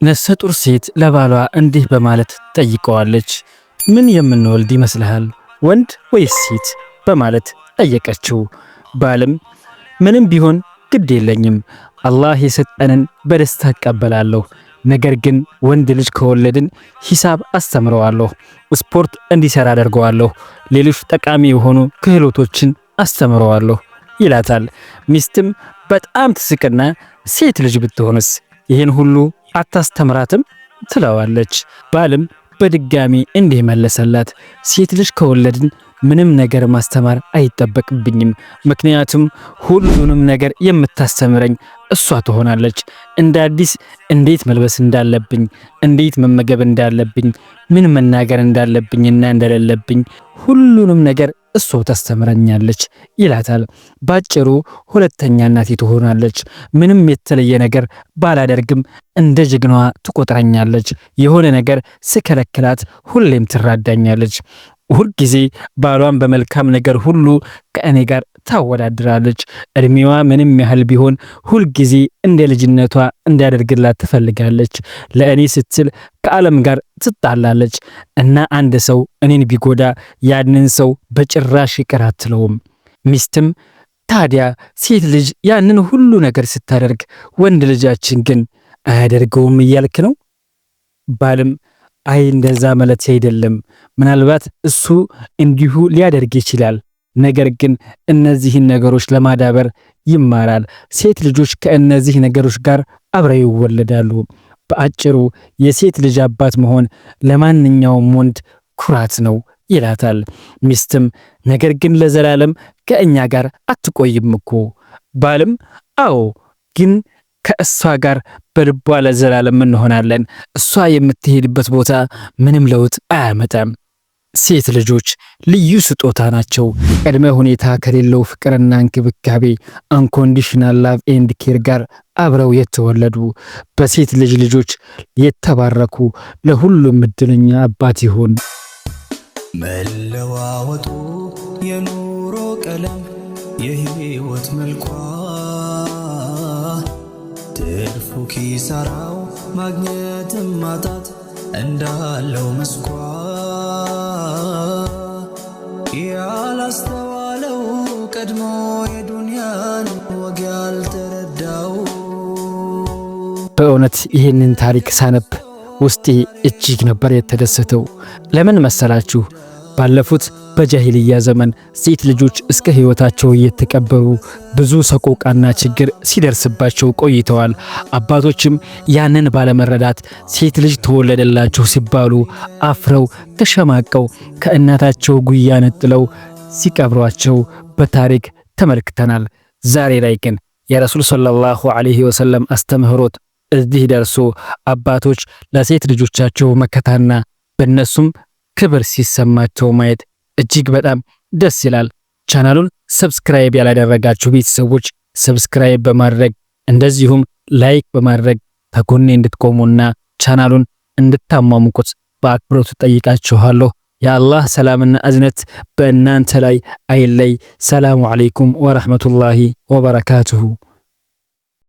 ነፍሰ ጡር ሴት ለባሏ እንዲህ በማለት ጠይቀዋለች። ምን የምንወልድ ይመስልሃል ወንድ ወይስ ሴት በማለት ጠየቀችው። ባልም ምንም ቢሆን ግድ የለኝም፣ አላህ የሰጠንን በደስታ እቀበላለሁ። ነገር ግን ወንድ ልጅ ከወለድን ሂሳብ አስተምረዋለሁ፣ ስፖርት እንዲሰራ አደርገዋለሁ፣ ሌሎች ጠቃሚ የሆኑ ክህሎቶችን አስተምረዋለሁ ይላታል። ሚስትም በጣም ትስቅና ሴት ልጅ ብትሆንስ ይህን ሁሉ አታስተምራትም ትለዋለች። ባልም በድጋሚ እንዲህ መለሰላት፣ ሴት ልጅ ከወለድን ምንም ነገር ማስተማር አይጠበቅብኝም፣ ምክንያቱም ሁሉንም ነገር የምታስተምረኝ እሷ ትሆናለች። እንደ አዲስ እንዴት መልበስ እንዳለብኝ፣ እንዴት መመገብ እንዳለብኝ፣ ምን መናገር እንዳለብኝና እንደሌለብኝ ሁሉንም ነገር እሷ ታስተምረኛለች ይላታል። ባጭሩ ሁለተኛ እናቴ ትሆናለች። ምንም የተለየ ነገር ባላደርግም እንደ ጀግናዋ ትቆጥረኛለች። የሆነ ነገር ስከለክላት ሁሌም ትራዳኛለች። ሁልጊዜ ባሏን በመልካም ነገር ሁሉ ከእኔ ጋር ታወዳድራለች። እድሜዋ ምንም ያህል ቢሆን ሁልጊዜ እንደ ልጅነቷ እንዲያደርግላት ትፈልጋለች። ለእኔ ስትል ከዓለም ጋር ትጣላለች እና አንድ ሰው እኔን ቢጎዳ ያንን ሰው በጭራሽ ይቅር አትለውም። ሚስትም ታዲያ ሴት ልጅ ያንን ሁሉ ነገር ስታደርግ ወንድ ልጃችን ግን አያደርገውም እያልክ ነው? ባልም አይ እንደዛ ማለት አይደለም፣ ምናልባት እሱ እንዲሁ ሊያደርግ ይችላል፣ ነገር ግን እነዚህን ነገሮች ለማዳበር ይማራል። ሴት ልጆች ከእነዚህ ነገሮች ጋር አብረው ይወለዳሉ። በአጭሩ የሴት ልጅ አባት መሆን ለማንኛውም ወንድ ኩራት ነው ይላታል። ሚስትም ነገር ግን ለዘላለም ከእኛ ጋር አትቆይም እኮ። ባልም አዎ ግን ከእሷ ጋር በልቧ ለዘላለም እንሆናለን። እሷ የምትሄድበት ቦታ ምንም ለውጥ አያመጣም። ሴት ልጆች ልዩ ስጦታ ናቸው። ቅድመ ሁኔታ ከሌለው ፍቅርና እንክብካቤ አንኮንዲሽናል ላቭ ኤንድ ኬር ጋር አብረው የተወለዱ በሴት ልጆች የተባረኩ ለሁሉም እድለኛ አባት ይሁን። መለዋወጡ የኑሮ ቀለም የህይወት መልኳ ትርፉ ኪሳራው ማግኘትም ማጣት እንዳለው መስኳ ያላስተዋለው ቀድሞ የዱንያን ወግ ያልተረዳው። በእውነት ይህንን ታሪክ ሳነብ ውስጤ እጅግ ነበር የተደሰተው። ለምን መሰላችሁ? ባለፉት በጃሂልያ ዘመን ሴት ልጆች እስከ ህይወታቸው እየተቀበሩ ብዙ ሰቆቃና ችግር ሲደርስባቸው ቆይተዋል። አባቶችም ያንን ባለመረዳት ሴት ልጅ ተወለደላቸው ሲባሉ አፍረው ተሸማቀው ከእናታቸው ጉያ ነጥለው ሲቀብሯቸው በታሪክ ተመልክተናል። ዛሬ ላይ ግን የረሱል ሰለላሁ ዐለይሂ ወሰለም አስተምህሮት እዚህ ደርሶ አባቶች ለሴት ልጆቻቸው መከታና በእነሱም ክብር ሲሰማቸው ማየት እጅግ በጣም ደስ ይላል። ቻናሉን ሰብስክራይብ ያላደረጋችሁ ቤተሰቦች ሰብስክራይብ በማድረግ እንደዚሁም ላይክ በማድረግ ከጎኔ እንድትቆሙና ቻናሉን እንድታሟሙቁት በአክብሮት ጠይቃችኋለሁ። የአላህ ሰላምና እዝነት በእናንተ ላይ አይለይ። ሰላሙ አለይኩም ወራህመቱላሂ ወበረካቱሁ።